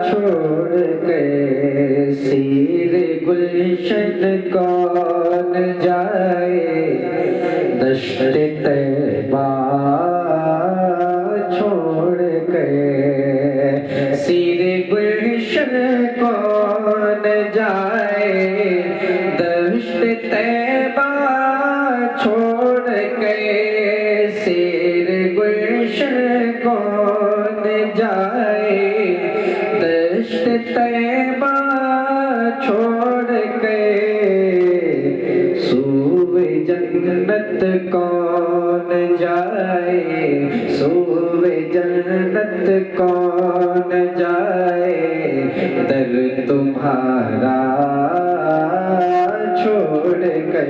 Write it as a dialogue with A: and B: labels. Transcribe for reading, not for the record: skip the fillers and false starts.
A: छोड़ के सीर गुलशन कौन जाए दश्त तैबा छोड़ के सीर गुलशन कौन जाए दश्त तैबा छोड़ के सीर गुलशन कौन जाए दश्त तैबा छोड़ के सूबे जन्नत कौन जाए सूबे जन्नत कौन जाए दर तुम्हारा छोड़ के